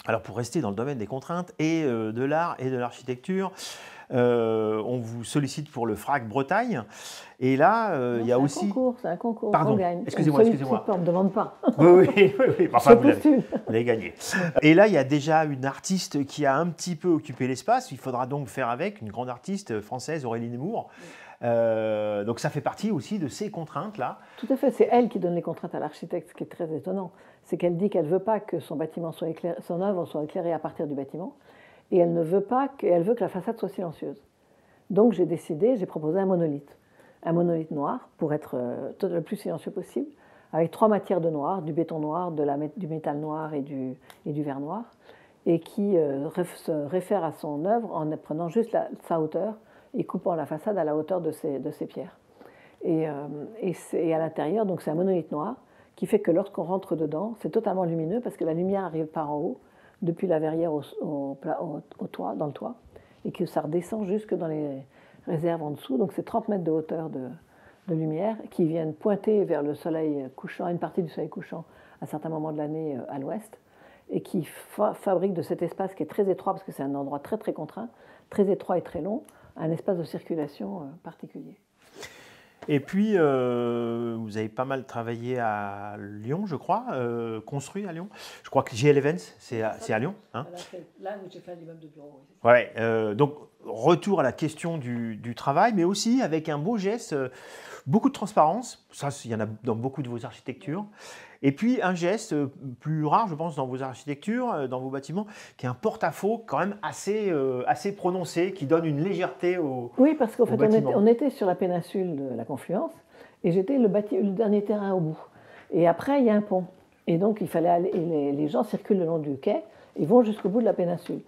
Alors pour rester dans le domaine des contraintes et de l'art et de l'architecture, on vous sollicite pour le FRAC Bretagne. Et là, il y a aussi... C'est un concours, on Pardon, gagne. excusez-moi. On ne demande pas. Oui. Enfin, vous postule. l'avez gagné. Et là, il y a déjà une artiste qui a un petit peu occupé l'espace. Il faudra donc faire avec une grande artiste française, Aurélie Nemours. Donc ça fait partie aussi de ces contraintes-là. Tout à fait, c'est elle qui donne les contraintes à l'architecte, ce qui est très étonnant. C'est qu'elle dit qu'elle ne veut pas que son bâtiment soit éclairé, son œuvre soit éclairée à partir du bâtiment, et elle veut que la façade soit silencieuse. Donc j'ai proposé un monolithe noir pour être le plus silencieux possible, avec 3 matières de noir, du béton noir, du métal noir et du verre noir, et qui se réfère à son œuvre en prenant juste sa hauteur et coupant la façade à la hauteur de ces pierres. Et à l'intérieur, donc c'est un monolithe noir qui fait que lorsqu'on rentre dedans, c'est totalement lumineux parce que la lumière arrive par en haut, depuis la verrière au toit, dans le toit, et que ça redescend jusque dans les réserves en dessous. Donc c'est 30 mètres de hauteur de lumière qui viennent pointer vers le soleil couchant, une partie du soleil couchant à certains moments de l'année à l'ouest, et qui fabrique de cet espace qui est très étroit, parce que c'est un endroit très très contraint, très étroit et très long, un espace de circulation particulier. Et puis, vous avez pas mal travaillé à Lyon, je crois, construit à Lyon. Je crois que JL Events, c'est à Lyon. Hein, là où j'ai fait l'immeuble de bureau. Ouais, donc, retour à la question du travail, mais aussi avec un beau geste, beaucoup de transparence. Ça, il y en a dans beaucoup de vos architectures. Et puis, un geste plus rare, je pense, dans vos architectures, dans vos bâtiments, qui est un porte-à-faux quand même assez prononcé, qui donne une légèreté au Oui, parce qu'en fait, bâtiment. on était sur la péninsule de la Confluence, et j'étais le dernier terrain au bout. Et après, il y a un pont. Et donc, il fallait aller, les gens circulent le long du quai et vont jusqu'au bout de la péninsule.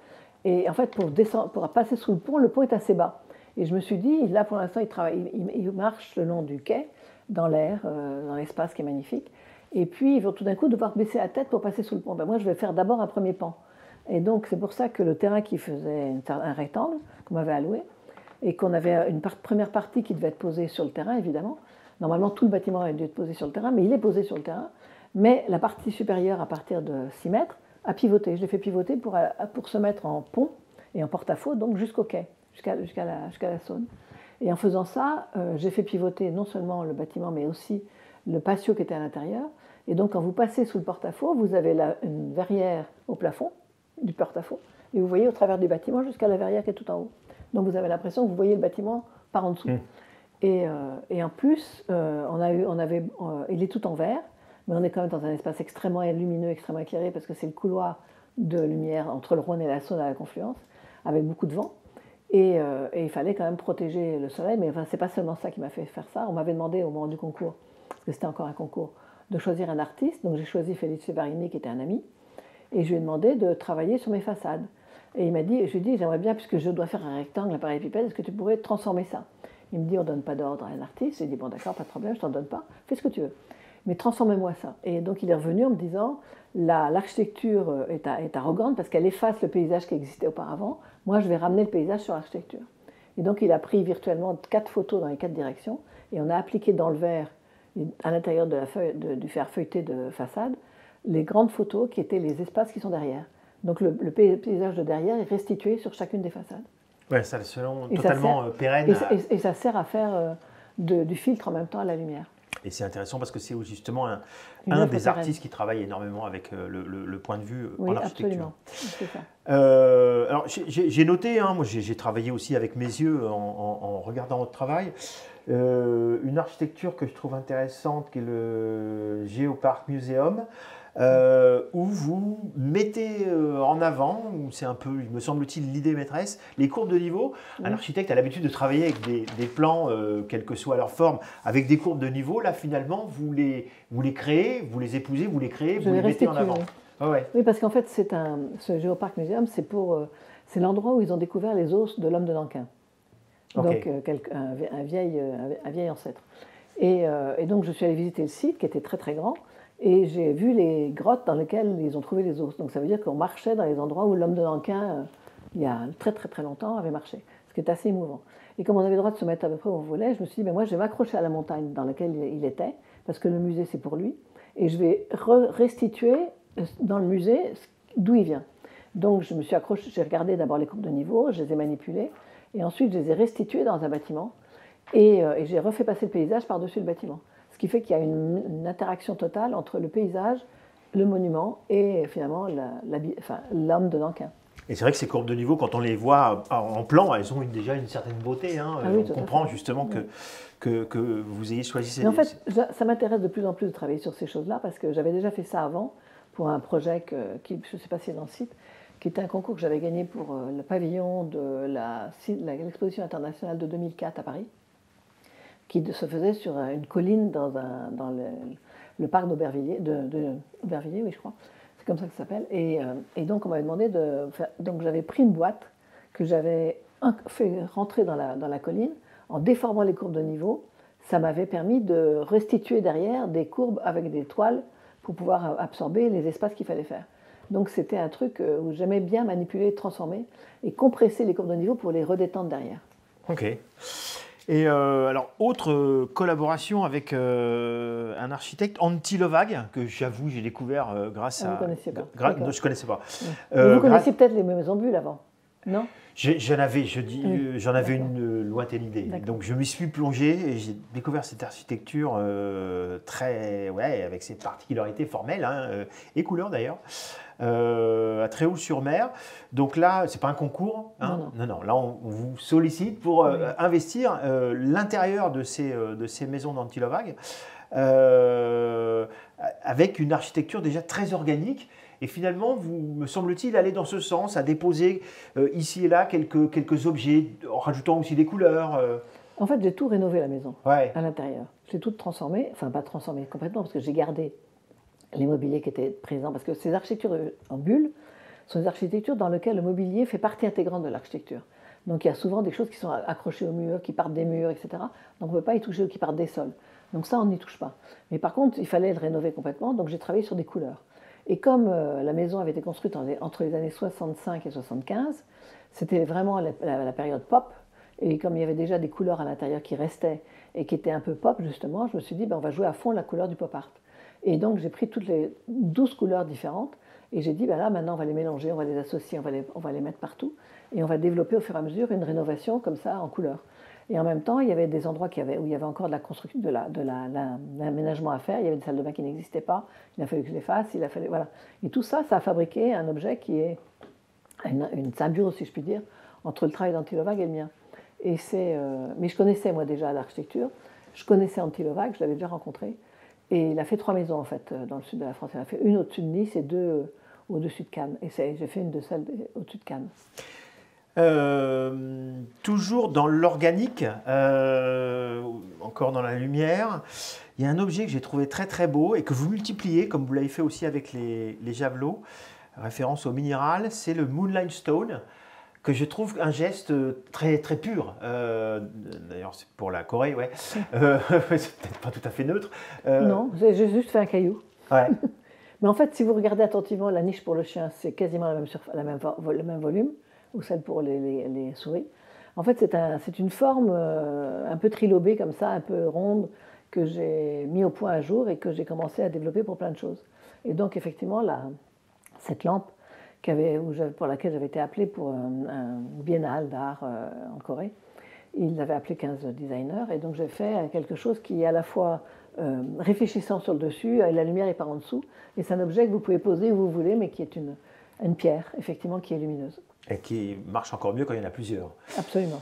Et en fait, pour passer sous le pont est assez bas. Et je me suis dit, là, pour l'instant, il marche le long du quai, dans l'air, dans l'espace qui est magnifique. Et puis, ils vont tout d'un coup devoir baisser la tête pour passer sous le pont. Ben, moi, je vais faire d'abord un premier pan. Et donc, c'est pour ça que le terrain qui faisait un rectangle, qu'on m'avait alloué, et qu'on avait une première partie qui devait être posée sur le terrain, évidemment. Normalement, tout le bâtiment avait dû être posé sur le terrain, mais il est posé sur le terrain. Mais la partie supérieure, à partir de 6 mètres, a pivoté. Je l'ai fait pivoter pour se mettre en pont et en porte-à-faux, donc jusqu'au quai, jusqu'à la Saône. Et en faisant ça, j'ai fait pivoter non seulement le bâtiment, mais aussi le patio qui était à l'intérieur. Et donc, quand vous passez sous le porte-à-faux, vous avez une verrière au plafond du porte-à-faux, et vous voyez au travers du bâtiment jusqu'à la verrière qui est tout en haut. Donc, vous avez l'impression que vous voyez le bâtiment par en dessous. Et en plus, il est tout en verre, mais on est quand même dans un espace extrêmement lumineux, extrêmement éclairé, parce que c'est le couloir de lumière entre le Rhône et la Saône à la Confluence, avec beaucoup de vent. Et il fallait quand même protéger le soleil, mais enfin, c'est pas seulement ça qui m'a fait faire ça. On m'avait demandé au moment du concours, parce que c'était encore un concours, de choisir un artiste. Donc j'ai choisi Felice Varini, qui était un ami, et je lui ai demandé de travailler sur mes façades. Et je lui ai dit, j'aimerais bien, puisque je dois faire un rectangle, un parallélépipède, est-ce que tu pourrais transformer ça? Il me dit, on ne donne pas d'ordre à un artiste. J'ai dit, bon d'accord, pas de problème, je ne t'en donne pas, fais ce que tu veux. Mais transformez-moi ça. Et donc il est revenu en me disant, l'architecture est arrogante parce qu'elle efface le paysage qui existait auparavant. Moi, je vais ramener le paysage sur l'architecture. Et donc il a pris virtuellement 4 photos dans les 4 directions, et on a appliqué dans le verre, à l'intérieur du fer feuilleté de façade, les grandes photos qui étaient les espaces qui sont derrière. Donc le paysage de derrière est restitué sur chacune des façades. Ouais, ça selon totalement pérenne. Et ça sert à faire du filtre en même temps à la lumière. Et c'est intéressant parce que c'est justement un des artistes qui travaille énormément avec le point de vue en architecture. Oui, absolument. Alors j'ai noté, hein, moi j'ai travaillé aussi avec mes yeux en regardant votre travail, une architecture que je trouve intéressante qui est le Geopark Museum. Où vous mettez en avant, c'est un peu, il me semble-t-il, l'idée maîtresse, les courbes de niveau. Un architecte a l'habitude de travailler avec des plans, quelle que soit leur forme, avec des courbes de niveau. Là, finalement, vous les créez, vous les épousez, vous les créez, vous les mettez en avant. Ah ouais. Oui, parce qu'en fait, ce Geopark Museum, c'est l'endroit où ils ont découvert les os de l'homme de Nankin. Donc, un vieil ancêtre. Et donc, je suis allée visiter le site, qui était très, très grand. Et j'ai vu les grottes dans lesquelles ils ont trouvé les os. Donc ça veut dire qu'on marchait dans les endroits où l'homme de Nankin, il y a très très très longtemps, avait marché. Ce qui est assez émouvant. Et comme on avait le droit de se mettre à peu près où on voulait, je me suis dit, mais moi je vais m'accrocher à la montagne dans laquelle il était, parce que le musée c'est pour lui, et je vais restituer dans le musée d'où il vient. Donc je me suis accrochée, j'ai regardé d'abord les courbes de niveau, je les ai manipulées, et ensuite je les ai restituées dans un bâtiment, et j'ai refait passer le paysage par-dessus le bâtiment. Ce qui fait qu'il y a une interaction totale entre le paysage, le monument et finalement l'homme de Nankin. Et c'est vrai que ces courbes de niveau, quand on les voit en plan, elles ont déjà une certaine beauté. Hein. Ah oui, on comprend justement que vous ayez choisi ces... Mais en fait, ça m'intéresse de plus en plus de travailler sur ces choses-là, parce que j'avais déjà fait ça avant, pour un projet qui, je ne sais pas si c'est dans le site, qui était un concours que j'avais gagné pour le pavillon de l'exposition internationale de 2004 à Paris, qui se faisait sur une colline dans le parc d'Aubervilliers, Aubervilliers, oui, je crois. C'est comme ça que ça s'appelle. Et donc, on m'avait demandé de faire... Donc, j'avais pris une boîte que j'avais fait rentrer dans la colline en déformant les courbes de niveau. Ça m'avait permis de restituer derrière des courbes avec des toiles pour pouvoir absorber les espaces qu'il fallait faire. Donc, c'était un truc où j'aimais bien manipuler, transformer et compresser les courbes de niveau pour les redétendre derrière. Ok. Et alors, autre collaboration avec un architecte, Antti Lovag, que j'avoue, j'ai découvert grâce à... Vous ne connaissiez pas. Non, je ne connaissais pas. Vous connaissiez peut-être les maisons bulles avant, non? J'en avais une lointaine idée. Donc, je m'y suis plongé et j'ai découvert cette architecture avec ses particularités formelles et couleurs d'ailleurs. À Tréoux-sur-Mer. Donc là, ce n'est pas un concours. Hein. Non. Là, on vous sollicite pour investir l'intérieur de ces maisons d'Antti Lovag avec une architecture déjà très organique. Et finalement, vous, me semble-t-il, aller dans ce sens, à déposer ici et là quelques objets, en rajoutant aussi des couleurs. En fait, j'ai tout rénové la maison à l'intérieur. J'ai tout transformé, enfin pas transformé complètement, parce que j'ai gardé les mobiliers qui étaient présents, parce que ces architectures en bulle sont des architectures dans lesquelles le mobilier fait partie intégrante de l'architecture. Donc il y a souvent des choses qui sont accrochées au mur, qui partent des murs, etc. Donc on ne peut pas y toucher ou qui partent des sols. Donc ça, on n'y touche pas. Mais par contre, il fallait le rénover complètement, donc j'ai travaillé sur des couleurs. Et comme la maison avait été construite entre les années 65 et 75, c'était vraiment la période pop, et comme il y avait déjà des couleurs à l'intérieur qui restaient et qui étaient un peu pop, justement, je me suis dit, on va jouer à fond la couleur du pop art. Et donc, j'ai pris toutes les 12 couleurs différentes et j'ai dit, là, maintenant, on va les mélanger, on va les associer, on va les mettre partout et on va développer au fur et à mesure une rénovation comme ça en couleurs. Et en même temps, il y avait des endroits où il y avait encore de la construction, de l'aménagement à faire. Il y avait des salles de bain qui n'existaient pas. Il a fallu que je les fasse. Voilà. Et tout ça, ça a fabriqué un objet qui est une symbiose, si je puis dire, entre le travail d'Antti Lovag et le mien. Mais je connaissais, moi, déjà l'architecture. Je connaissais Antti Lovag, je l'avais déjà rencontré. Et il a fait 3 maisons, en fait, dans le sud de la France. Il a fait une au-dessus de Nice et 2 au-dessus de Cannes. Et j'ai fait une de celles au-dessus de Cannes. Toujours dans l'organique, encore dans la lumière, il y a un objet que j'ai trouvé très très beau et que vous multipliez, comme vous l'avez fait aussi avec les javelots, référence au minéral, c'est le Moonlight Stone, que je trouve un geste très, très pur. D'ailleurs, c'est pour la Corée, ouais. C'est peut-être pas tout à fait neutre. Non, j'ai juste fait un caillou. Ouais. Mais en fait, si vous regardez attentivement, la niche pour le chien, c'est quasiment le même volume, ou celle pour les souris. En fait, c'est une forme un peu trilobée, comme ça, un peu ronde, que j'ai mis au point un jour et que j'ai commencé à développer pour plein de choses. Et donc, effectivement, cette lampe pour laquelle j'avais été appelée pour un biennale d'art en Corée, il avait appelé 15 designers, et donc j'ai fait quelque chose qui est à la fois réfléchissant sur le dessus, et la lumière est par en dessous, et c'est un objet que vous pouvez poser où vous voulez, mais qui est une pierre, effectivement, qui est lumineuse. Et qui marche encore mieux quand il y en a plusieurs. Absolument.